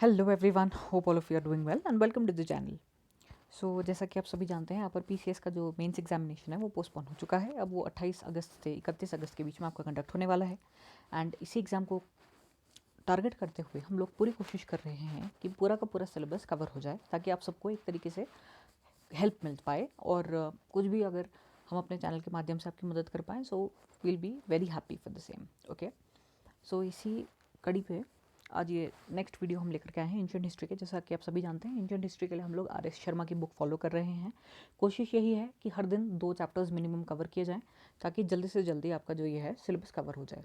Hello everyone, hope all of you are doing well and welcome to the channel. So जैसा कि आप सभी जानते हैं, यहाँ पर पीसीएस का जो मेंस एग्जामिनेशन है वो पोस्टपोन हो चुका है। अब वो 28 अगस्त से 31 अगस्त के बीच में आपका कंडक्ट होने वाला है। एंड इसी एग्ज़ाम को टारगेट करते हुए हम लोग पूरी कोशिश कर रहे हैं कि पूरा का पूरा सिलेबस कवर हो जाए, ताकि आप सबको एक तरीके से हेल्प मिल पाए। और कुछ भी अगर हम अपने चैनल के माध्यम से आपकी मदद कर पाएँ, so will be very happy for the same. Okay, so इसी कड़ी पे आज ये नेक्स्ट वीडियो हम लेकर के आए हैं एंशिएंट हिस्ट्री के। जैसा कि आप सभी जानते हैं, एंशिएंट हिस्ट्री के लिए हम लोग आर.एस. शर्मा की बुक फॉलो कर रहे हैं। कोशिश यही है कि हर दिन 2 चैप्टर्स मिनिमम कवर किए जाएं, ताकि जल्दी से जल्दी आपका जो ये है सिलेबस कवर हो जाए।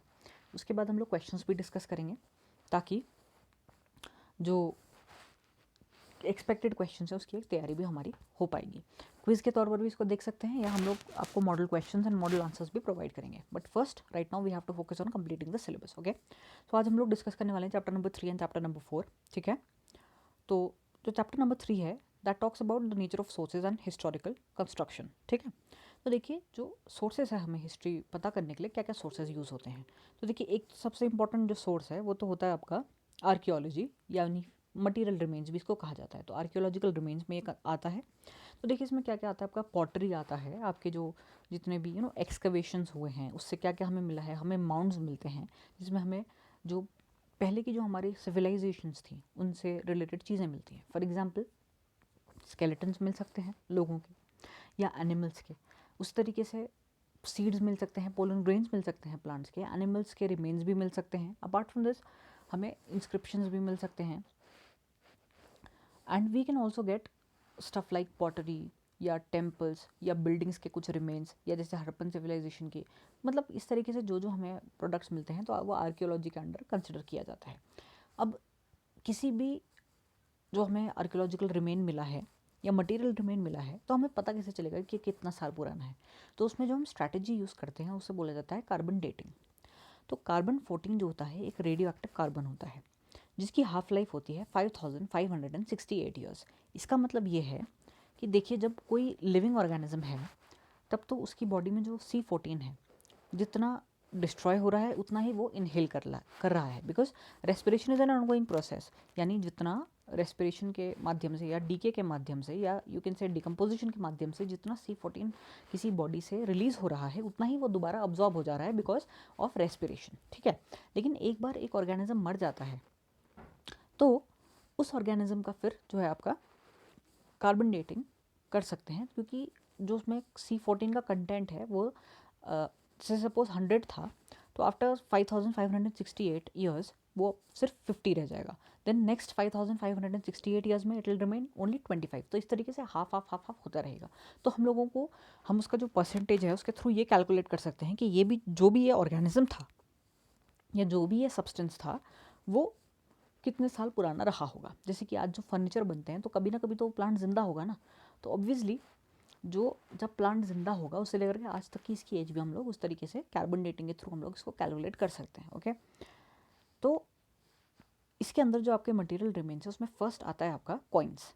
उसके बाद हम लोग क्वेश्चंस भी डिस्कस करेंगे, ताकि जो एक्सपेक्टेड क्वेश्चन है उसकी एक तैयारी भी हमारी हो पाएगी। क्विज़ के तौर पर भी इसको देख सकते हैं, या हम लोग आपको model questions and model answers भी प्रोवाइड करेंगे। But first right now we have to focus on completing the syllabus. Okay, तो आज हम लोग डिस्कस करने वाले हैं chapter number 3 and chapter number 4। ठीक है, तो जो चैप्टर नंबर 3 है that talks about the nature of sources and historical construction. ठीक है, तो देखिए जो सोर्सेज है, हमें हिस्ट्री पता करने के लिए क्या क्या सोर्सेज यूज़ होते हैं। तो देखिए एक सबसे इंपॉर्टेंट जो सोर्स है वो तो होता है आपका आर्कियोलॉजी, यानी मटीरियल रिमेन्स भी इसको कहा जाता है। तो आर्कियोलॉजिकल रिमेन्स में एक आता है। तो देखिए इसमें क्या क्या आता है, आपका पॉटरी आता है, आपके जो जितने भी एक्सकवेशंस हुए हैं उससे क्या क्या हमें मिला है। हमें माउंड्स मिलते हैं जिसमें हमें जो पहले की जो हमारी सिविलाइजेशंस थी उनसे रिलेटेड चीज़ें मिलती हैं। फॉर एग्जांपल स्केलेटन्स मिल सकते हैं लोगों के या एनिमल्स के, उस तरीके से सीड्स मिल सकते हैं, पोलन ग्रेन्स मिल सकते हैं प्लांट्स के, एनिमल्स के रिमेन्स भी मिल सकते हैं। अपार्ट फ्रॉम दिस हमें इंस्क्रिप्शंस भी मिल सकते हैं। And we can also get stuff like pottery या टेम्पल्स या बिल्डिंग्स के कुछ रिमेन्स, या जैसे हड़प्पन सिविलाइजेशन के। मतलब इस तरीके से जो जो हमें प्रोडक्ट्स मिलते हैं तो वो आर्कियोलॉजी के अंडर कंसिडर किया जाता है। अब किसी भी जो हमें आर्कियोलॉजिकल रिमेन मिला है या मटेरियल रिमेन मिला है, तो हमें पता कैसे चलेगा कि कितना साल पुराना है। तो उसमें जो हम स्ट्रैटेजी यूज़ करते हैं उसे बोला जाता है कार्बन डेटिंग। तो कार्बन 14 जो होता है एक रेडियो एक्टिव कार्बन होता है, जिसकी हाफ लाइफ होती है 5568 ईयर्स। इसका मतलब ये है कि देखिए जब कोई लिविंग ऑर्गेनिज्म है तब तो उसकी बॉडी में जो C14 है, जितना डिस्ट्रॉय हो रहा है उतना ही वो इनहेल कर रहा है, because respiration is an ongoing process. यानी जितना रेस्पिरेशन के माध्यम से या डीके के माध्यम से या यू कैन से डिकम्पोजिशन के माध्यम से जितना C14 किसी बॉडी से रिलीज़ हो रहा है, उतना ही वो दोबारा अब्जॉर्ब हो जा रहा है बिकॉज ऑफ रेस्पिरेशन। ठीक है, लेकिन एक बार एक ऑर्गेनिज्म मर जाता है तो उस ऑर्गेनिज्म का फिर जो है आपका कार्बन डेटिंग कर सकते हैं, क्योंकि जो उसमें C14 का कंटेंट है वो जैसे सपोज 100 था, तो आफ्टर 5568 ईयर्स वो सिर्फ 50 रह जाएगा। देन नेक्स्ट 5568 ईयर्स में इट विल रिमेन ओनली 25। तो इस तरीके से हाफ हाफ हाफ हाफ होता रहेगा। तो हम लोगों को हम उसका जो परसेंटेज है उसके थ्रू ये कैलकुलेट कर सकते हैं कि ये भी जो भी ये ऑर्गेनिज्म था या जो भी ये सब्सटेंस था वो कितने साल पुराना रहा होगा। जैसे कि आज जो फर्नीचर बनते हैं तो कभी ना कभी तो प्लांट जिंदा होगा ना, तो ऑब्वियसली जो जब प्लांट जिंदा होगा उससे लेकर के आज तक की इसकी एज भी हम लोग उस तरीके से कार्बन डेटिंग के थ्रू हम लोग इसको कैलकुलेट कर सकते हैं। ओके, तो इसके अंदर जो आपके मटेरियल रिमेन्स है उसमें फर्स्ट आता है आपका कॉइन्स।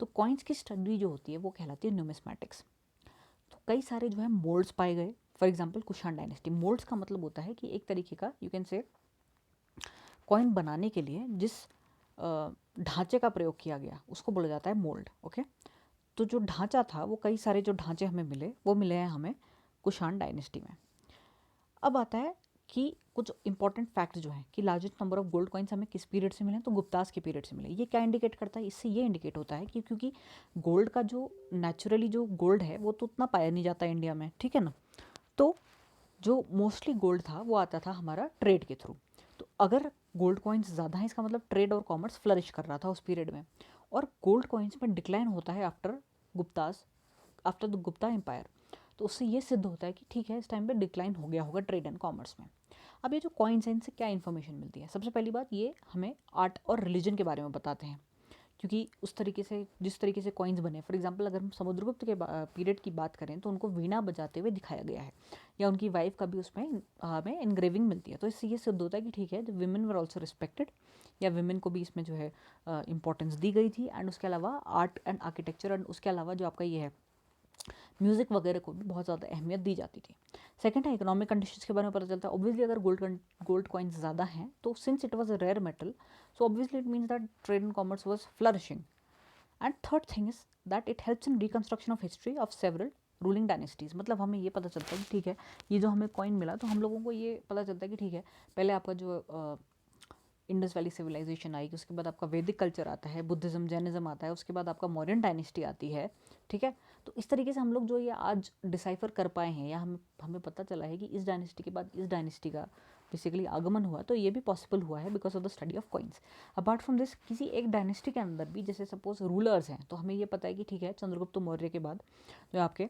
तो कॉइन्स की स्टडी जो होती है वो कहलाती है न्यूमिस्मैटिक्स। तो कई सारे जो है मोल्ड्स पाए गए। For example Kushan dynasty, moulds का मतलब होता है कि एक तरीके का यू कैन से कॉइन बनाने के लिए जिस ढांचे का प्रयोग किया गया उसको बोला जाता है मोल्ड। ओके, तो जो ढांचा था वो कई सारे जो ढांचे हमें मिले वो मिले हैं हमें कुशान डायनेस्टी में। अब आता है कि कुछ इंपॉर्टेंट फैक्ट जो है कि largest number of gold coins हमें किस पीरियड से मिले, तो गुप्तास के पीरियड से मिले। ये क्या इंडिकेट करता है, इससे ये इंडिकेट होता है कि क्योंकि गोल्ड का जो नेचुरली जो गोल्ड है वो तो उतना पाया नहीं जाता इंडिया में, ठीक है ना। तो जो मोस्टली गोल्ड था वो आता था हमारा ट्रेड के थ्रू। तो अगर गोल्ड कॉइन्स ज़्यादा हैं इसका मतलब ट्रेड और कॉमर्स फ्लरिश कर रहा था उस पीरियड में। और गोल्ड कॉइन्स में डिक्लाइन होता है Guptas after the Gupta empire. तो उससे ये सिद्ध होता है कि ठीक है इस टाइम पे डिक्लाइन हो गया होगा ट्रेड एंड कॉमर्स में। अब ये जो कॉइन्स हैं इनसे क्या इन्फॉर्मेशन मिलती है, सबसे पहली बात ये हमें आर्ट और रिलीजन के बारे में बताते हैं, क्योंकि उस तरीके से जिस तरीके से कॉइन्स बने। फॉर एग्जांपल अगर हम समुद्रगुप्त के पीरियड की बात करें तो उनको वीणा बजाते हुए दिखाया गया है, या उनकी वाइफ का भी उसमें हमें इनग्रेविंग मिलती है। तो इससे ये सिद्ध होता है कि ठीक है the women were also respected, या विमेन को भी इसमें जो है इंपॉर्टेंस दी गई थी। एंड उसके अलावा आर्ट एंड आर्किटेक्चर एंड उसके अलावा जो आपका ये है म्यूज़िक वगैरह को भी बहुत ज़्यादा अहमियत दी जाती थी। सेकंड है इकोनॉमिक कंडीशंस के बारे में पता चलता है। ऑब्वियसली अगर गोल्ड कॉइन्स ज़्यादा हैं तो since it was a rare metal, so obviously it means that trade and commerce was flourishing. And third thing is that it helps in reconstruction of history of several ruling dynasties. मतलब हमें ये पता चलता है कि ठीक है, ये जो हमें कॉइन मिला तो हम लोगों को ये पता चलता है कि ठीक है, पहले आपका जो इंडस वैली सिविलाइजेशन आई, उसके बाद आपका वैदिक कल्चर आता है, बुद्धिज़्म जैनिज़्म आता है, उसके बाद आपका मौर्यन डायनेस्टी आती है। ठीक है, तो इस तरीके से हम लोग जो ये आज डिसाइफर कर पाए हैं, या हमें पता चला है कि इस डायनेस्टी के बाद इस डायनेस्टी का बेसिकली आगमन हुआ, तो ये भी पॉसिबल हुआ है because of the study of coins. Apart from this, किसी एक डायनेस्टी के अंदर भी जैसे सपोज रूलर्स हैं, तो हमें ये पता है कि ठीक है, चंद्रगुप्त मौर्य के बाद जो आपके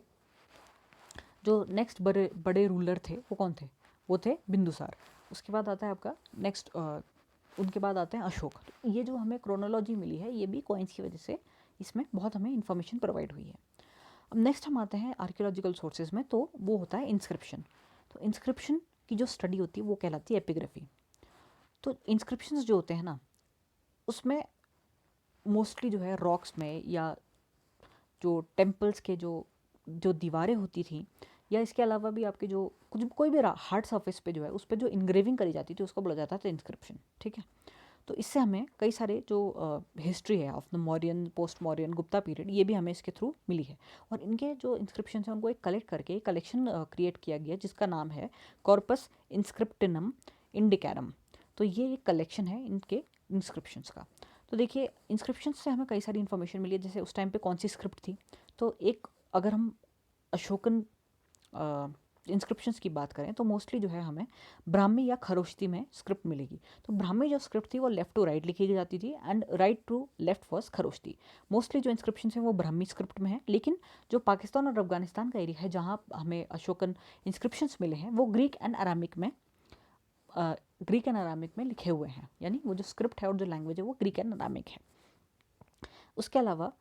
जो नेक्स्ट बड़े बड़े रूलर थे वो कौन थे, वो थे बिंदुसार। उसके बाद आता है आपका नेक्स्ट, उनके बाद आते हैं अशोक। तो ये जो हमें क्रोनोलॉजी मिली है, ये भी कॉइन्स की वजह से इसमें बहुत हमें इन्फॉर्मेशन प्रोवाइड हुई है। अब नेक्स्ट हम आते हैं आर्कियोलॉजिकल सोर्सेज में, तो वो होता है इंस्क्रिप्शन। तो इंस्क्रिप्शन की जो स्टडी होती है वो कहलाती है एपिग्राफी। तो इंस्क्रिप्शंस जो होते हैं ना, उसमें मोस्टली जो है रॉक्स में या जो टेम्पल्स के जो जो दीवारें होती थी, या इसके अलावा भी आपके जो कुछ कोई भी हार्ड सरफेस पे जो है उस पर जो इंग्रेविंग करी जाती थी उसको बोला जाता था इंस्क्रिप्शन। ठीक है, तो इससे हमें कई सारे जो हिस्ट्री है of the Mauryan, post Mauryan, Gupta period, ये भी हमें इसके थ्रू मिली है। और इनके जो इंस्क्रिप्शन हैं उनको एक कलेक्ट करके एक कलेक्शन क्रिएट किया गया जिसका नाम है कॉर्पस इंस्क्रिप्टिनम इंडिकैरम। तो ये एक कलेक्शन है इनके इंस्क्रिप्शंस का। तो देखिए, इंस्क्रिप्शन से हमें कई सारी इन्फॉर्मेशन मिली है, जैसे उस टाइम पे कौन सी स्क्रिप्ट थी। तो एक, अगर हम अशोकन इंस्क्रिप्शंस की बात करें तो मोस्टली जो है हमें ब्राह्मी या खरोष्ती में स्क्रिप्ट मिलेगी। तो ब्राह्मी जो स्क्रिप्ट थी वो लेफ्ट टू राइट लिखी जाती थी and right to left was Kharosthi. Mostly जो इंस्क्रिप्शंस हैं वो ब्राह्मी स्क्रिप्ट में है, लेकिन जो पाकिस्तान और अफगानिस्तान का एरिया है जहाँ हमें अशोकन इंस्क्रिप्शंस मिले हैं वो ग्रीक एंड अरामिक में लिखे हुए हैं, यानी वो जो स्क्रिप्ट है और जो लैंग्वेज है वो ग्रीक एंड अरामिक है। उसके अलावा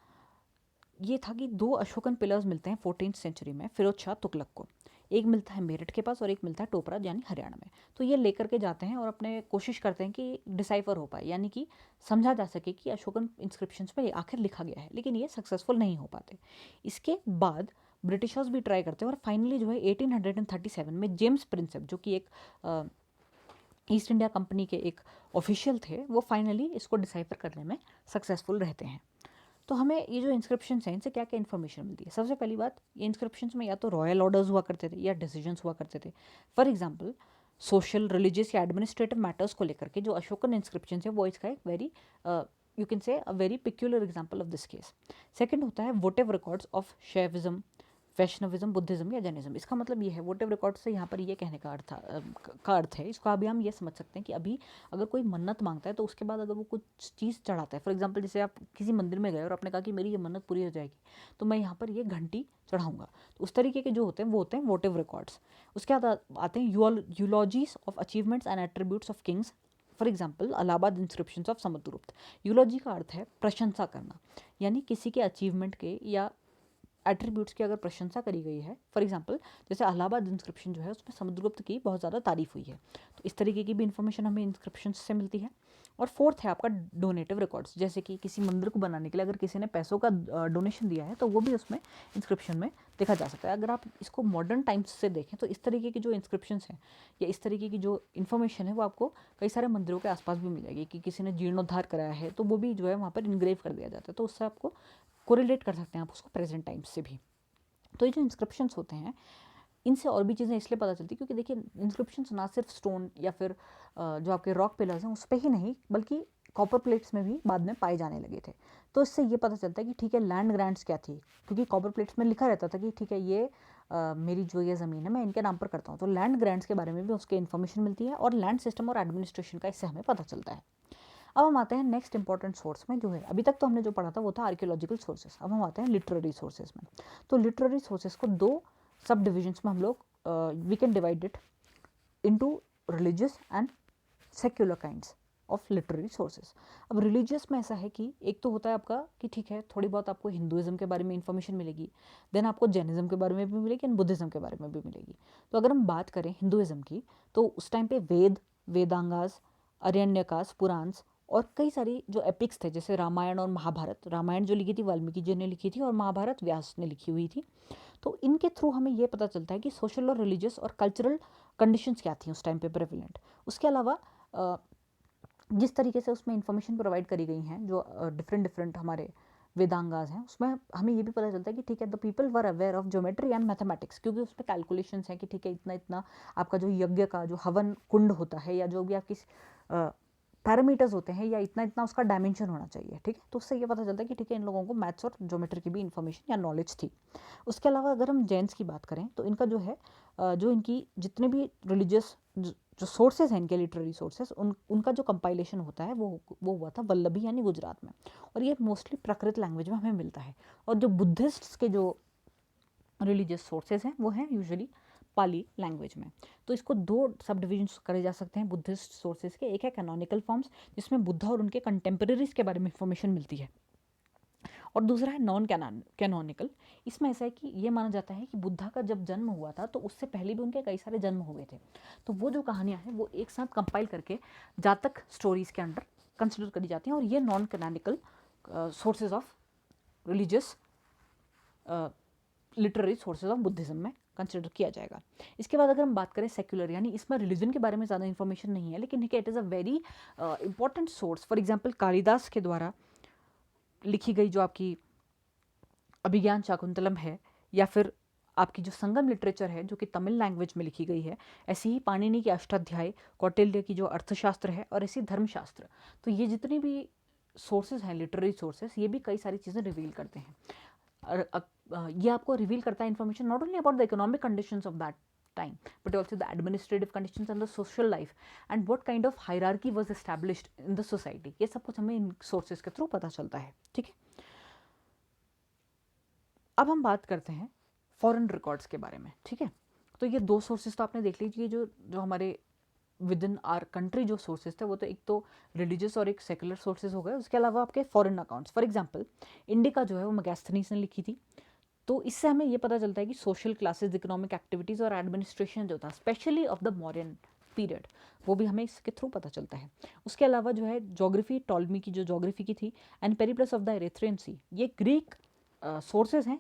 ये था कि दो अशोकन पिलर्स मिलते हैं 14th सेंचुरी में फिरोज शाह तुगलक को। एक मिलता है मेरठ के पास और एक मिलता है टोपरा यानी हरियाणा में। तो ये लेकर के जाते हैं और अपने कोशिश करते हैं कि डिसाइफर हो पाए, यानी कि समझा जा सके कि अशोकन इंस्क्रिप्शंस में आखिर लिखा गया है, लेकिन ये सक्सेसफुल नहीं हो पाते। इसके बाद ब्रिटिशर्स भी ट्राई करते हैं और फाइनली जो है 1837 में जेम्स प्रिंसेप, जो कि एक ईस्ट इंडिया कंपनी के एक ऑफिशियल थे, वो फाइनली इसको डिसाइफर करने में सक्सेसफुल रहते हैं। तो हमें ये जो इंस्क्रिप्शंस हैं इनसे क्या क्या इन्फॉर्मेशन मिलती है। सबसे पहली बात, ये इंस्क्रिप्शंस में या तो रॉयल ऑर्डर्स हुआ करते थे या डिसीजंस हुआ करते थे। फॉर एग्जांपल, सोशल, रिलीजियस या एडमिनिस्ट्रेटिव मैटर्स को लेकर के जो अशोकन इंस्क्रिप्शंस है वो इसका एक वेरी यू कैन से a very peculiar example of this case. Second होता है वोटिव records of Shaivism, Vaishnavism, Buddhism या जैनिज्म। इसका मतलब ये है, वोटिव रिकॉर्ड से यहाँ पर ये कहने का अर्थ है, इसको अभी हम ये समझ सकते हैं कि अभी अगर कोई मन्नत मांगता है तो उसके बाद अगर वो कुछ चीज़ चढ़ाता है, फॉर एग्जांपल जैसे आप किसी मंदिर में गए और आपने कहा कि मेरी ये मन्नत पूरी हो जाएगी तो मैं यहाँ पर ये घंटी चढ़ाऊंगा, तो उस तरीके के जो होते हैं वो होते हैं वोटिव रिकॉर्ड्स। उसके बाद आते हैं eulogies of achievements and attributes of kings. For example Allahabad inscription of Samudragupta. Eulogy का अर्थ है प्रशंसा करना, यानी किसी के अचीवमेंट के या एट्रीब्यूट्स की अगर प्रशंसा करी गई है। फॉर एग्जांपल जैसे अलाहाबाद इंस्क्रिप्शन जो है उसमें समुद्रगुप्त की बहुत ज़्यादा तारीफ हुई है, तो इस तरीके की भी इन्फॉर्मेशन हमें इंस्क्रिप्शन से मिलती है। और फोर्थ है आपका डोनेटिव रिकॉर्ड्स, जैसे कि किसी मंदिर को बनाने के लिए अगर किसी ने पैसों का डोनेशन दिया है तो वो भी उसमें इंस्क्रिप्शन में देखा जा सकता है। अगर आप इसको मॉडर्न टाइम्स से देखें तो इस तरीके की जो इंस्क्रिप्शंस हैं या इस तरीके की जो इन्फॉर्मेशन है वो आपको कई सारे मंदिरों के आसपास भी मिल जाएगी कि किसी ने जीर्णोद्धार कराया है तो वो भी जो है वहाँ पर इनग्रेव कर दिया जाता है, तो उससे आपको कोरिलेट कर सकते हैं आप उसको प्रेजेंट टाइम्स से भी। तो ये जो इंस्क्रिप्शंस होते हैं इनसे और भी चीज़ें इसलिए पता चलती क्योंकि देखिए, इंस्क्रिप्शंस ना सिर्फ स्टोन या फिर जो आपके रॉक पिलर्स हैं उस पर ही नहीं बल्कि कॉपर प्लेट्स में भी बाद में पाए जाने लगे थे। तो इससे ये पता चलता है कि ठीक है, लैंड ग्रांट्स क्या थी, क्योंकि कॉपर प्लेट्स में लिखा रहता था कि ठीक है ये मेरी जो ये ज़मीन है मैं इनके नाम पर करता हूँ, तो लैंड ग्रांट्स के बारे में भी उसके इन्फॉर्मेशन मिलती है और लैंड सिस्टम और एडमिनिस्ट्रेशन का इससे हमें पता चलता है। अब हम आते हैं नेक्स्ट इंपॉर्टेंट सोर्स में, जो है अभी तक तो हमने जो पढ़ा था वो था आर्कियोलॉजिकल सोर्सेज। अब हम आते हैं लिटरेरी सोर्सेज में। तो लिटरेरी सोर्सेज को दो सब डिविजन्स में हम लोग we can divide it into religious and secular kinds of literary sources. अब रिलीजियस में ऐसा है कि एक तो होता है आपका कि ठीक है, थोड़ी बहुत आपको हिंदुइज्म के बारे में इंफॉर्मेशन मिलेगी, देन आपको जैनिज्म के बारे में भी मिलेगी एंड बुद्धिज्म के बारे में भी मिलेगी। तो अगर हम बात करें हिंदुइज्म की तो उस टाइम पे वेदांगास, अरण्यकास, पुराण्स और कई सारी जो एपिक्स थे जैसे रामायण और महाभारत। रामायण जो लिखी थी वाल्मीकि जी ने लिखी थी और महाभारत व्यास ने लिखी हुई थी। तो इनके थ्रू हमें ये पता चलता है कि सोशल और रिलीजियस और कल्चरल कंडीशंस क्या थी उस टाइम पे प्रेवलेंट। उसके अलावा जिस तरीके से उसमें इंफॉर्मेशन प्रोवाइड करी गई हैं, जो डिफरेंट डिफरेंट हमारे वेदांगास हैं, उसमें हमें ये भी पता चलता है कि ठीक है, the people were aware of geometry and mathematics, क्योंकि उसमें कैलकुलेशंस हैं कि ठीक है, इतना इतना आपका जो यज्ञ का जो हवन कुंड होता है या जो भी आपकी पैरामीटर्स होते हैं, या इतना इतना उसका डायमेंशन होना चाहिए, ठीक है। तो उससे ये पता चलता है कि ठीक है, इन लोगों को मैथ्स और ज्योमेट्री की भी इन्फॉर्मेशन या नॉलेज थी। उसके अलावा अगर हम जैन्स की बात करें तो इनका जो है जो इनकी जितने भी रिलीजियस जो सोर्सेज हैं, इनके लिटरेरी सोर्सेज, उनका जो कंपाइलेशन होता है वो हुआ था वल्लभी यानी गुजरात में, और ये मोस्टली प्राकृत लैंग्वेज में हमें मिलता है। और जो बुद्धिस्ट्स के जो रिलीजियस सोर्सेज हैं वो हैं यूजुअली पाली लैंग्वेज में। तो इसको दो सब डिविजन्स करे जा सकते हैं बुद्धिस्ट सोर्सेज के। एक है कैनोनिकल फॉर्म्स, जिसमें बुद्धा और उनके कंटेम्प्रेरीज के बारे में इंफॉर्मेशन मिलती है, और दूसरा है नॉन कैनोनिकल। इसमें ऐसा है कि ये माना जाता है कि बुद्धा का जब जन्म हुआ था तो उससे पहले भी उनके कई सारे जन्म हुए थे, तो वो जो कहानियाँ हैं वो एक साथ कंपाइल करके जातक स्टोरीज के अंडर कंसिडर करी जाती हैं, और ये non canonical sources of religious literary sources of Buddhism में कंसिडर किया जाएगा। इसके बाद अगर हम बात करें सेक्युलर, यानी इसमें रिलीजन के बारे में ज़्यादा इंफॉर्मेशन नहीं है, लेकिन it is a very important source. For example Kalidas के द्वारा लिखी गई जो आपकी अभिज्ञान शाकुंतलम है, या फिर आपकी जो संगम लिटरेचर है जो कि तमिल लैंग्वेज में लिखी गई है, ऐसी ही पाणिनि की अष्टाध्याय, कौटिल्य की जो अर्थशास्त्र है, और ऐसी धर्मशास्त्र। तो ये जितनी भी सोर्सेज हैं, लिटरेरी सोर्सेज, ये भी कई सारी चीज़ें रिवील करते हैं। और ये आपको रिवील करता है information not only about the economic conditions of that time, but also the administrative conditions and the social life and what kind of hierarchy was established in the society। ये सब कुछ हमें इन सोर्सेज के through पता चलता है, ठीक है। अब हम बात करते हैं फॉरेन रिकॉर्ड्स के बारे में, ठीक है। तो ये दो सोर्सेज तो आपने देख लीजिए, जो जो हमारे विद इन आर कंट्री जो सोर्सेज थे, वो तो एक तो रिलीजियस और एक सेकुलर सोर्सेज हो गए। उसके अलावा आपके foreign accounts, for example indica जो है वो मैगस्थनीज ने लिखी थी। तो इससे हमें ये पता चलता है कि सोशल क्लासेस, इकोनॉमिक एक्टिविटीज़ और एडमिनिस्ट्रेशन जो था specially of the Mauryan period, वो भी हमें इसके थ्रू पता चलता है। उसके अलावा जो है ज्योग्राफी, टॉलमी की जो ज्योग्राफी की थी, and Periplus of the Erythraean Sea, ये ग्रीक सोर्सेज हैं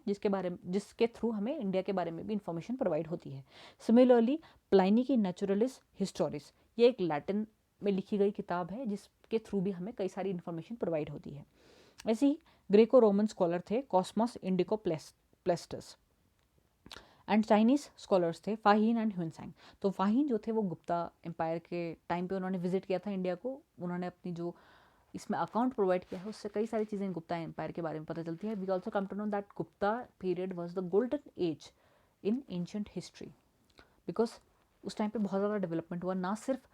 जिसके थ्रू हमें इंडिया के बारे में भी इंफॉर्मेशन प्रोवाइड होती है। सिमिलरली प्लाइनी की नेचुरलिस हिस्टोरिस, ये एक लैटिन में लिखी गई किताब है जिसके थ्रू भी हमें कई सारी इंफॉर्मेशन प्रोवाइड होती है। ऐसे ही ग्रेको रोमन स्कॉलर थे Cosmas Indicopleustes, and Chinese scholars थे फाहीन एंड ह्यूनसैंग। तो फाहीन जो थे वो गुप्ता एम्पायर के टाइम पे उन्होंने विजिट किया था इंडिया को। उन्होंने अपनी जो इसमें अकाउंट प्रोवाइड किया है उससे कई सारी चीज़ें गुप्ता एम्पायर के बारे में पता चलती है। We also come to know that Gupta period was the golden age in ancient history, because उस टाइम पे बहुत ज़्यादा डेवलपमेंट हुआ, ना सिर्फ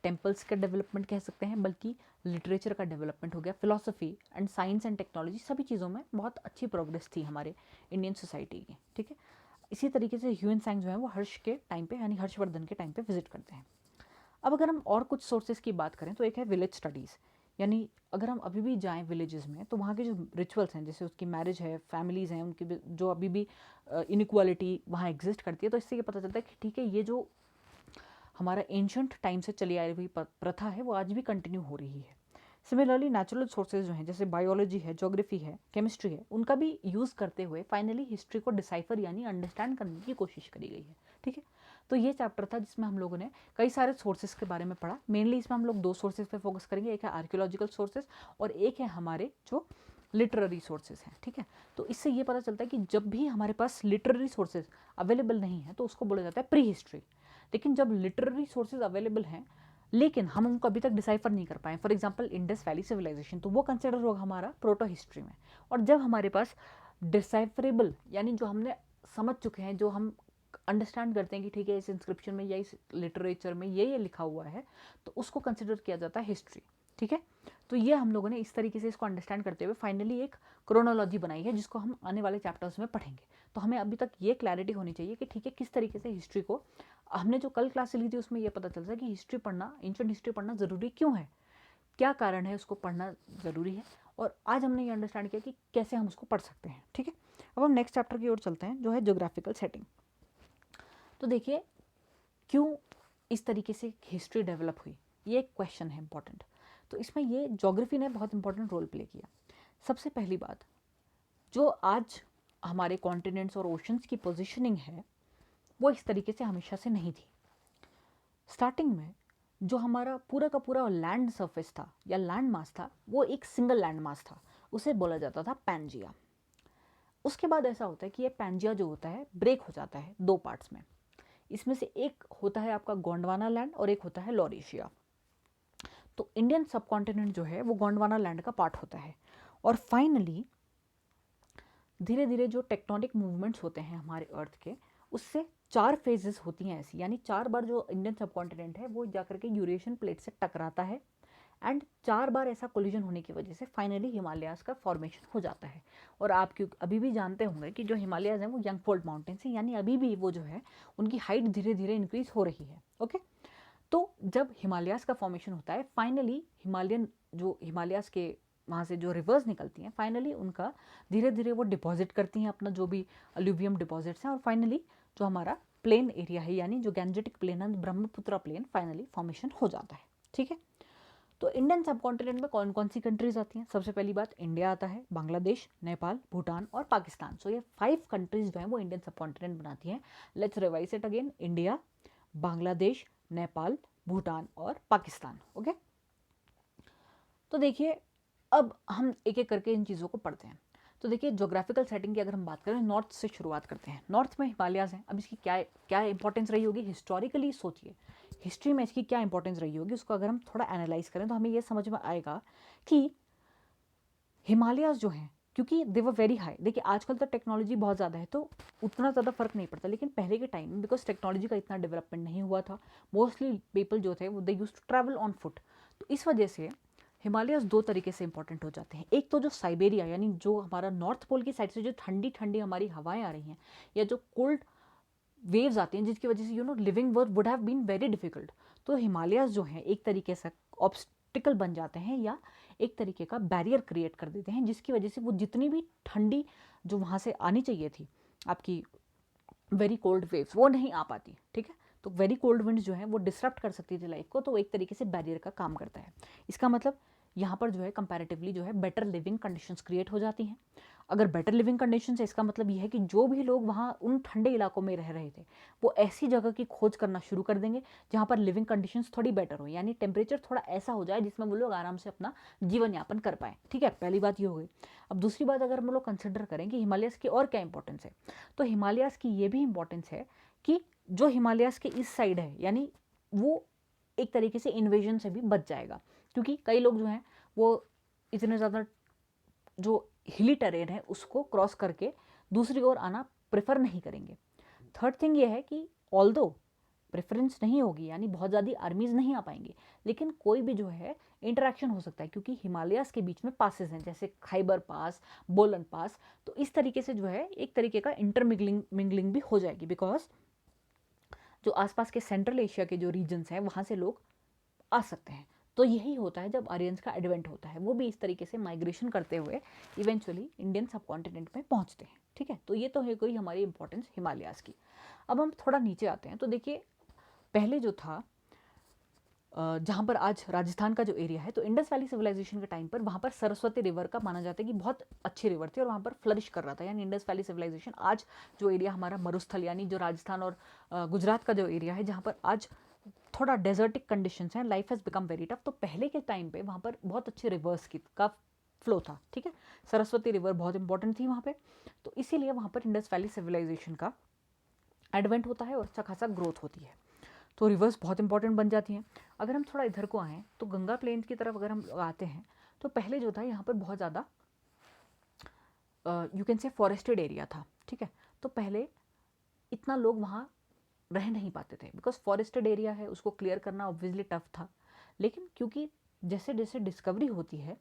टेम्पल्स का डेवलपमेंट कह सकते हैं, बल्कि लिटरेचर का डेवलपमेंट हो गया, philosophy and science and technology, सभी चीज़ों में बहुत अच्छी प्रोग्रेस थी हमारे इंडियन सोसाइटी की, ठीक है। इसी तरीके से ह्यूनसैंग जो है वो हर्ष के टाइम पे यानी हर्षवर्धन के टाइम पे विजिट करते हैं। अब अगर हम और कुछ सोर्सेज की बात करें तो एक है विलेज स्टडीज़, यानी अगर हम अभी भी जाएं विलेजेस में तो वहाँ के जो रिचुअल्स हैं, जैसे उसकी मैरिज है, फैमिलीज़ हैं, उनकी जो अभी भी इनइक्वालिटी वहाँ एग्जिस्ट करती है, तो इससे ये पता चलता है कि ठीक है, ये जो हमारा एंशंट टाइम से चली आई हुई प्रथा है वो आज भी कंटिन्यू हो रही है। सिमिलरली नेचुरल सोर्सेज जो हैं, जैसे बायोलॉजी है, ज्योग्राफी है, केमिस्ट्री है, उनका भी यूज़ करते हुए फाइनली हिस्ट्री को डिसाइफर यानी अंडरस्टैंड करने की कोशिश करी गई है, ठीक है। तो ये चैप्टर था जिसमें हम लोगों ने कई सारे सोर्सेज के बारे में पढ़ा। मेनली इसमें हम लोग दो सोर्सेज पे फोकस करेंगे, एक है आर्कियोलॉजिकल सोर्सेज और एक है हमारे जो लिटरेरी सोर्सेज हैं, ठीक है। तो इससे ये पता चलता है कि जब भी हमारे पास लिटरेरी सोर्सेज अवेलेबल नहीं है तो उसको बोला जाता है प्री हिस्ट्री। लेकिन जब लिटरेरी सोर्सेज अवेलेबल हैं लेकिन हम उनको अभी तक डिसाइफर नहीं कर पाए, for example Indus valley civilization, तो वो कंसिडर होगा हमारा प्रोटो हिस्ट्री में। और जब हमारे पास डिसाइफरेबल यानी जो हमने समझ चुके हैं, जो हम अंडरस्टैंड करते हैं कि ठीक है इस इंस्क्रिप्शन में या इस लिटरेचर में ये लिखा हुआ है, तो उसको कंसिडर किया जाता है हिस्ट्री, ठीक है। तो ये हम लोगों ने इस तरीके से इसको अंडरस्टैंड करते हुए फाइनली एक क्रोनोलॉजी बनाई है जिसको हम आने वाले चैप्टर्स में पढ़ेंगे। तो हमें अभी तक ये क्लैरिटी होनी चाहिए कि ठीक है किस तरीके से हिस्ट्री को, हमने जो कल क्लास ली थी उसमें ये पता चलता है कि हिस्ट्री पढ़ना, एंशिएंट हिस्ट्री पढ़ना ज़रूरी क्यों है, क्या कारण है उसको पढ़ना ज़रूरी है, और आज हमने ये अंडरस्टैंड किया कि कैसे हम उसको पढ़ सकते हैं, ठीक है। अब हम नेक्स्ट चैप्टर की ओर चलते हैं जो है ज्योग्राफिकल सेटिंग। तो देखिए क्यों इस तरीके से हिस्ट्री डेवलप हुई, ये एक क्वेश्चन है इंपॉर्टेंट। तो इसमें ये ज्योग्राफी ने बहुत इंपॉर्टेंट रोल प्ले किया। सबसे पहली बात, जो आज हमारे कॉन्टिनेंट्स और ओशंस की पोजीशनिंग है वो इस तरीके से हमेशा से नहीं थी। स्टार्टिंग में जो हमारा पूरा का पूरा लैंड सरफेस था या लैंड मास था वो एक सिंगल लैंड मास था, उसे बोला जाता था पैंजिया। उसके बाद ऐसा होता है कि ये पैंजिया जो होता है ब्रेक हो जाता है दो पार्ट्स में। इसमें से एक होता है आपका गोंडवाना लैंड और एक होता है लॉरेशिया। तो इंडियन सबकॉन्टिनेंट जो है वो गोंडवाना लैंड का पार्ट होता है। और फाइनली धीरे धीरे जो टेक्टोनिक मूवमेंट्स होते हैं हमारे अर्थ के, उससे 4 फेजेस होती हैं ऐसी, यानी 4 बार जो इंडियन सबकॉन्टिनेंट है वो जाकर के यूरेशियन प्लेट से टकराता है एंड 4 बार ऐसा कोलिजन होने की वजह से फाइनली हिमालयाज़ का फॉर्मेशन हो जाता है। और आप क्यों अभी भी जानते होंगे कि जो हिमालयाज़ हैं वो यंग फोल्ड माउंटेन्स हैं, यानी अभी भी वो जो है उनकी हाइट धीरे धीरे इंक्रीज हो रही है। ओके, तो जब हिमालयाज़ का फॉर्मेशन होता है फाइनली हिमालयन जो हिमालयाज़ के वहाँ से जो रिवर्स निकलती हैं फाइनली उनका धीरे धीरे वो डिपॉजिट करती हैं अपना जो भी अलूवियम डिपॉजिट्स हैं, और फाइनली जो हमारा प्लेन एरिया है यानी जो गैंजेटिक प्लेन है ब्रह्मपुत्र प्लेन फाइनली फॉर्मेशन हो जाता है। ठीक है, तो इंडियन सबकॉन्टिनेंट में कौन कौन सी कंट्रीज आती हैं? सबसे पहली बात इंडिया आता है, बांग्लादेश, नेपाल, भूटान और पाकिस्तान। सो ये 5 कंट्रीज जो हैं वो इंडियन सबकॉन्टिनेंट बनाती हैं। Let's revise it again, India, Bangladesh, Nepal, Bhutan और पाकिस्तान। ओके, तो देखिए अब हम एक एक करके इन चीज़ों को पढ़ते हैं। तो देखिए ज्योग्राफिकल सेटिंग की अगर हम बात करें, नॉर्थ से शुरुआत करते हैं। नॉर्थ में हिमालयाज़ हैं। अब इसकी क्या क्या इंपॉर्टेंस रही होगी हिस्टोरिकली, सोचिए हिस्ट्री में इसकी क्या इंपॉर्टेंस रही होगी, उसको अगर हम थोड़ा एनालाइज करें तो हमें ये समझ में आएगा कि हिमालयाज़ जो हैं क्योंकि दे वर वेरी हाई। देखिए आजकल तो टेक्नोलॉजी बहुत ज़्यादा है तो उतना ज़्यादा फर्क नहीं पड़ता, लेकिन पहले के टाइम में बिकॉज टेक्नोलॉजी का इतना डेवलपमेंट नहीं हुआ था, मोस्टली पीपल जो थे वो they use to travel on foot. तो इस वजह से हिमालयाज़ दो तरीके से इंपॉर्टेंट हो जाते हैं। एक तो जो साइबेरिया यानी जो हमारा नॉर्थ पोल की साइड से जो ठंडी ठंडी हमारी हवाएं आ रही हैं या जो कोल्ड वेव्स आती हैं जिसकी वजह से living work would have been very difficult, तो हिमालयाज़ जो हैं एक तरीके से ऑब्स्टिकल बन जाते हैं या एक तरीके का बैरियर क्रिएट कर देते हैं, जिसकी वजह से वो जितनी भी ठंडी जो वहाँ से आनी चाहिए थी आपकी वेरी कोल्ड वेव्स वो नहीं आ पाती। ठीक है, तो वेरी कोल्ड विंड्स जो है वो डिसरप्ट कर सकती थी लाइफ को, तो एक तरीके से बैरियर का काम करता है। इसका मतलब यहाँ पर जो है कंपैरेटिवली जो है बेटर लिविंग कंडीशंस क्रिएट हो जाती हैं। अगर बेटर लिविंग कंडीशंस है इसका मतलब ये है कि जो भी लोग वहाँ उन ठंडे इलाकों में रह रहे थे वो ऐसी जगह की खोज करना शुरू कर देंगे जहाँ पर लिविंग कंडीशंस थोड़ी बेटर हो, यानी टेम्परेचर थोड़ा ऐसा हो जाए जिसमें वो लोग आराम से अपना जीवन यापन कर पाए। ठीक है, पहली बात ये हो गई। अब दूसरी बात अगर हम लोग कंसिडर करें कि हिमालयस की और क्या इंपॉर्टेंस है, तो हिमालयस की ये भी इंपॉर्टेंस है कि जो हिमालयस के इस साइड है यानी वो एक तरीके से इन्वेजन से भी बच जाएगा, क्योंकि कई लोग जो हैं वो इतने ज़्यादा जो हिली टेरेन है उसको क्रॉस करके दूसरी ओर आना प्रेफर नहीं करेंगे। थर्ड थिंग ये है कि ऑल्दो प्रेफरेंस नहीं होगी यानी बहुत ज़्यादा आर्मीज़ नहीं आ पाएंगी, लेकिन कोई भी जो है इंटरेक्शन हो सकता है क्योंकि हिमालयाज़ के बीच में पासेस हैं जैसे खैबर पास, बोलन पास। तो इस तरीके से जो है एक तरीके का मिंगलिंग भी हो जाएगी, बिकॉज जो आसपास के सेंट्रल एशिया के जो रीजन्स हैं वहाँ से लोग आ सकते हैं। तो यही होता है जब आर्यंस का एडवेंट होता है, वो भी इस तरीके से माइग्रेशन करते हुए इवेंचुअली इंडियन सबकॉन्टिनेंट में पहुंचते हैं। ठीक है, तो ये तो है कोई हमारी इंपॉर्टेंस हिमालयाज़ की। अब हम थोड़ा नीचे आते हैं तो देखिए पहले जो था जहाँ पर आज राजस्थान का जो एरिया है, तो इंडस वैली सिविलाइजेशन के टाइम पर वहाँ पर सरस्वती रिवर का माना जाता है कि बहुत अच्छी रिवर थी और वहाँ पर फ्लरिश कर रहा था, यानी इंडस वैली सिविलाइजेशन। आज जो एरिया हमारा मरुस्थल यानी जो राजस्थान और गुजरात का जो एरिया है जहाँ पर आज थोड़ा डेजर्टिक कंडीशंस हैं, life has become very tough, तो पहले के टाइम पे वहाँ पर बहुत अच्छे रिवर्स की का फ्लो था। ठीक है, सरस्वती रिवर बहुत इंपॉर्टेंट थी वहाँ पे, तो इसीलिए वहाँ पर इंडस वैली सिविलाइजेशन का एडवेंट होता है और अच्छा खासा ग्रोथ होती है, तो रिवर्स बहुत इंपॉर्टेंट बन जाती हैं। अगर हम थोड़ा इधर को आएँ तो गंगा प्लेन की तरफ अगर हम आते हैं तो पहले जो था यहाँ पर बहुत ज़्यादा यू कैन से फॉरेस्टेड एरिया था। ठीक है, तो पहले इतना लोग वहाँ रह नहीं पाते थे बिकॉज फॉरेस्टेड एरिया है, उसको क्लियर करना ऑब्वियसली टफ था। लेकिन क्योंकि जैसे जैसे डिस्कवरी होती है,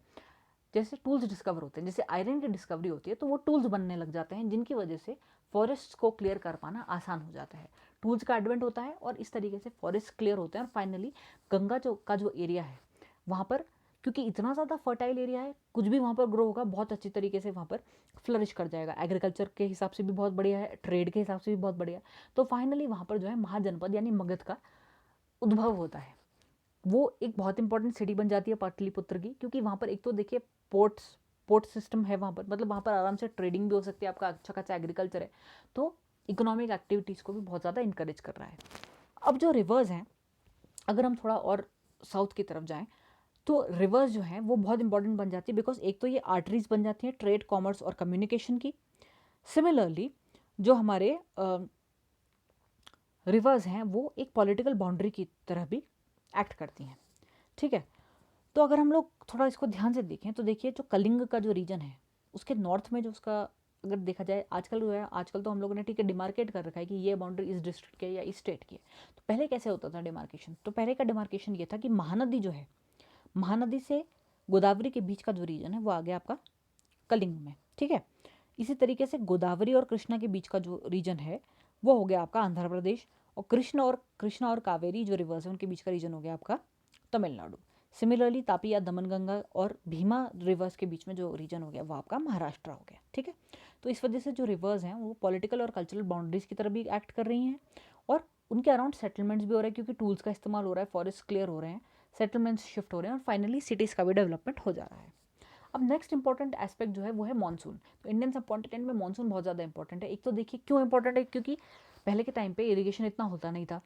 जैसे टूल्स डिस्कवर होते हैं, जैसे आयरन की डिस्कवरी होती है तो वो टूल्स बनने लग जाते हैं जिनकी वजह से फॉरेस्ट को क्लियर कर पाना आसान हो जाता है। टूल्स का एडवेंट होता है और इस तरीके से फॉरेस्ट क्लियर होते हैं और फाइनली गंगा जो एरिया है वहाँ पर क्योंकि इतना ज़्यादा फर्टाइल एरिया है, कुछ भी वहाँ पर ग्रो होगा बहुत अच्छी तरीके से वहाँ पर फ्लरिश कर जाएगा। एग्रीकल्चर के हिसाब से भी बहुत बढ़िया है, ट्रेड के हिसाब से भी बहुत बढ़िया है। तो फाइनली वहाँ पर जो है महाजनपद यानी मगध का उद्भव होता है। वो एक बहुत इंपॉर्टेंट सिटी बन जाती है पाटलिपुत्र की, क्योंकि वहाँ पर एक तो देखिए पोर्ट्स पोर्ट सिस्टम है वहाँ पर, मतलब वहाँ पर आराम से ट्रेडिंग भी हो सकती है, आपका अच्छा खासा एग्रीकल्चर है, तो इकोनॉमिक एक्टिविटीज़ को भी बहुत ज़्यादा इंकरेज कर रहा है। अब जो रिवर्स हैं, अगर हम थोड़ा और साउथ की तरफ जाएं तो रिवर्स जो हैं वो बहुत इंपॉर्टेंट बन जाती है, बिकॉज एक तो ये आर्टरीज बन जाती हैं ट्रेड, कॉमर्स और कम्युनिकेशन की। सिमिलरली जो हमारे रिवर्स हैं वो एक पॉलिटिकल बाउंड्री की तरह भी एक्ट करती हैं, ठीक है। तो अगर हम लोग थोड़ा इसको ध्यान से देखें तो देखिए जो कलिंग का जो रीजन है उसके नॉर्थ में जो उसका अगर देखा जाए आजकल जो है, आजकल तो हम लोगों ने ठीक है डिमार्केट कर रखा है कि ये बाउंड्री इस डिस्ट्रिक्ट की है या इस स्टेट की है। तो पहले कैसे होता था डिमार्केशन? तो पहले का डिमार्केशन ये था कि महानदी जो है, महानदी से गोदावरी के बीच का जो रीजन है वो आ गया आपका कलिंग में, ठीक है। इसी तरीके से गोदावरी और कृष्णा के बीच का जो रीजन है वो हो गया आपका आंध्र प्रदेश, और कृष्णा और कावेरी जो रिवर्स है उनके बीच का रीजन हो गया आपका तमिलनाडु। सिमिलरली तापी या दमनगंगा और भीमा रिवर्स के बीच में जो रीजन हो गया वो आपका महाराष्ट्र हो गया, ठीक है। तो इस वजह से जो रिवर्स हैं वो पॉलिटिकल और कल्चरल बाउंड्रीज की तरह भी एक्ट कर रही हैं, और उनके अराउंड सेटलमेंट्स भी हो रहे हैं क्योंकि टूल्स का इस्तेमाल हो रहा है, फॉरेस्ट क्लियर हो रहे हैं, सेटलमेंट्स शिफ्ट हो रहे हैं, और फाइनली सिटीज़ का भी डेवलपमेंट हो जा रहा है। अब नेक्स्ट इंपॉर्टेंट एस्पेक्ट जो है वो है मानसून। तो इंडियन सबकॉन्टिनेंट में मानसून बहुत ज़्यादा इंपॉर्टेंट है। एक तो देखिए क्यों इंपॉर्टेंट है, क्योंकि पहले के टाइम पे इरिगेशन इतना होता नहीं था,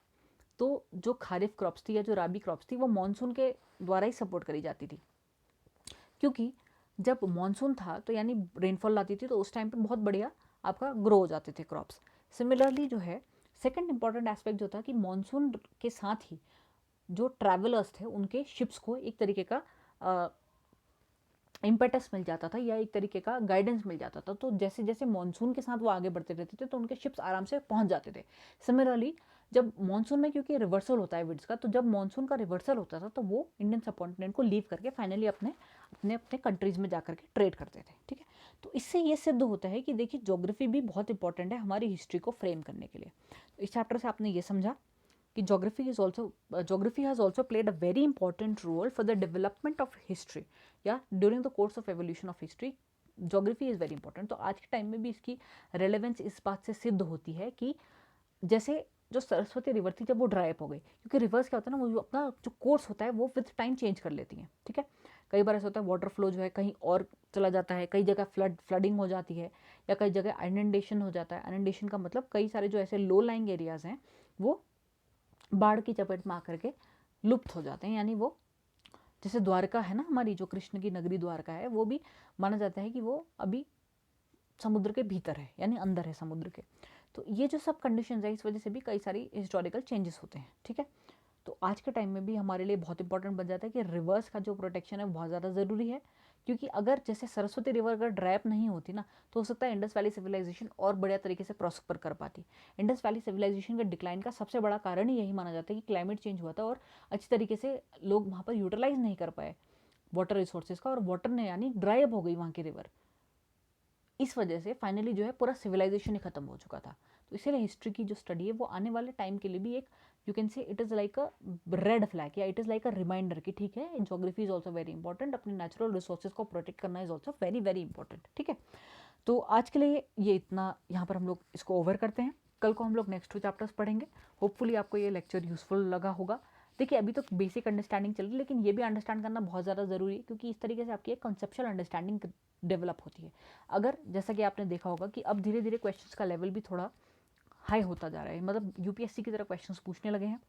तो जो खारिफ क्रॉप्स थी या जो राबी क्रॉप्स थी वो मानसून के द्वारा ही सपोर्ट करी जाती थी, क्योंकि जब मानसून था तो यानी रेनफॉल आती थी तो उस टाइम पे बहुत बढ़िया आपका ग्रो हो जाते थे क्रॉप्स। सिमिलरली जो है सेकंड इंपॉर्टेंट एस्पेक्ट जो था कि मानसून के साथ ही जो ट्रैवलर्स थे उनके शिप्स को एक तरीके का इम्पेटस मिल जाता था या एक तरीके का गाइडेंस मिल जाता था। तो जैसे जैसे मानसून के साथ वो आगे बढ़ते रहते थे तो उनके शिप्स आराम से पहुंच जाते थे। सिमिलरली जब मानसून में, क्योंकि रिवर्सल होता है विंड्स का, तो जब मानसून का रिवर्सल होता था तो वो इंडियन सबकॉन्टिनेंट को लीव करके फाइनली अपने अपने अपने कंट्रीज में जाकर के ट्रेड करते थे, ठीक है। तो इससे ये सिद्ध होता है कि देखिए ज्योग्राफी भी बहुत इंपॉर्टेंट है हमारी हिस्ट्री को फ्रेम करने के लिए। तो इस चैप्टर से आपने ये समझा कि geography has also played a very important role for the development of history, या during the course of evolution of history geography is very important। तो आज के टाइम में भी इसकी रेलेवेंस इस बात से सिद्ध होती है कि जैसे जो सरस्वती रिवर थी जब वो ड्राई अप हो गई, क्योंकि रिवर्स क्या होता है ना, वो अपना जो कोर्स होता है वो विद टाइम चेंज कर लेती हैं, ठीक है। कई बार ऐसा होता है वाटर फ्लो जो है कहीं और चला जाता है, कई जगह फ्लडिंग हो जाती है, या कई जगह इनंडेशन हो जाता है। इनंडेशन का मतलब कई सारे जो ऐसे लो लाइंग एरियाज हैं वो बाढ़ की चपेट में आकर के लुप्त हो जाते हैं, यानी वो जैसे द्वारका है ना हमारी, जो कृष्ण की नगरी द्वारका है, वो भी माना जाता है कि वो अभी समुद्र के भीतर है, यानी अंदर है समुद्र के। तो ये जो सब कंडीशंस है इस वजह से भी कई सारी हिस्टोरिकल चेंजेस होते हैं, ठीक है। तो आज के टाइम में भी हमारे लिए बहुत इंपॉर्टेंट बन जाता है कि रिवर्स का जो प्रोटेक्शन है बहुत ज़्यादा ज़रूरी है, क्योंकि अगर जैसे सरस्वती रिवर अगर ड्राइप नहीं होती ना तो हो सकता है इंडस वैली सिविलाइजेशन और बढ़िया तरीके से प्रॉस्पर कर पाती। इंडस वैली सिविलाइजेशन के डिक्लाइन का सबसे बड़ा कारण ही यही माना जाता है कि क्लाइमेट चेंज हुआ था और अच्छी तरीके से लोग वहाँ पर यूटिलाइज नहीं कर पाए वाटर रिसोर्सेज का, और वाटर ने यानी ड्राई अप हो गई वहाँ की रिवर। इस वजह से फाइनली जो है पूरा सिविलाइजेशन ही खत्म हो चुका था। तो इसीलिए हिस्ट्री की जो स्टडी है वो आने वाले टाइम के लिए भी एक, you can say it is like a red flag, या it is like a reminder कि ठीक है geography is also very important, अपने नेचुरल रिसोर्सेज को प्रोटेक्ट करना is also very very important, ठीक है। तो आज के लिए ये इतना, यहाँ पर हम लोग इसको ओवर करते हैं। कल को हम लोग नेक्स्ट 2 चैप्टर्स पढ़ेंगे। होपफुली आपको ये लेक्चर यूजफुल लगा होगा। देखिए अभी तो बेसिक अंडरस्टैंडिंग चल रही है, लेकिन ये भी अंडरस्टैंड करना बहुत ज़्यादा ज़रूरी है, क्योंकि इस तरीके से आपकी एक कंसेप्चुअल अंडरस्टैंडिंग डेवलप होती है। अगर जैसा कि आपने देखा होगा कि अब धीरे धीरे क्वेश्चंस का लेवल भी थोड़ा हाई होता जा रहा है, मतलब यूपीएससी की तरह क्वेश्चंस पूछने लगे हैं,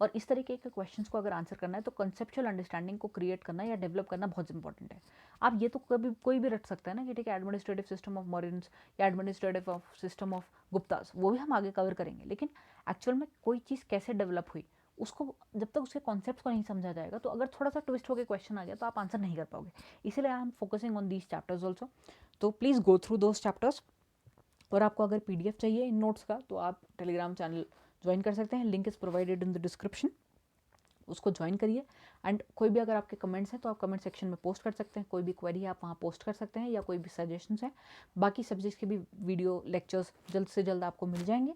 और इस तरीके के क्वेश्चंस को अगर आंसर करना है तो कंसेप्चुअल अंडरस्टैंडिंग को क्रिएट करना या डेवलप करना बहुत इंपॉर्टेंट है। आप ये तो कभी कोई भी रट सकता है ना कि ठीक है एडमिनिस्ट्रेटिव सिस्टम ऑफ मॉरियंस या administrative of system of Guptas, वो भी हम आगे कवर करेंगे, लेकिन एक्चुअल में कोई चीज़ कैसे डेवलप हुई उसको जब तक उसके कॉन्सेप्ट को नहीं समझा जाएगा, तो अगर थोड़ा सा ट्विस्ट होकर क्वेश्चन आ गया तो आप आंसर नहीं कर पाओगे। इसीलिए I am focusing on these chapters also. तो please go through those chapters. और आपको अगर पीडीएफ चाहिए इन नोट्स का तो आप टेलीग्राम चैनल ज्वाइन कर सकते हैं, link is provided in the description, उसको ज्वाइन करिए। एंड कोई भी अगर आपके कमेंट्स हैं तो आप कमेंट सेक्शन में पोस्ट कर सकते हैं, कोई भी क्वेरी है आप वहाँ पोस्ट कर सकते हैं, या कोई भी सजेशंस हैं। बाकी सब्जेक्ट्स के भी वीडियो लेक्चर्स जल्द से जल्द आपको मिल जाएंगे।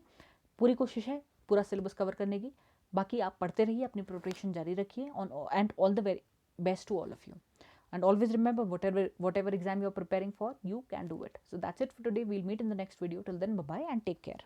पूरी कोशिश है पूरा सिलेबस कवर करने की। बाकी आप पढ़ते रहिए, अपनी प्रिपरेशन जारी रखिए on, and all the very best to all of you. And always remember, whatever exam you are preparing for, you can do it. So that's it for today. We'll meet in the next video. Till then, bye bye and take care.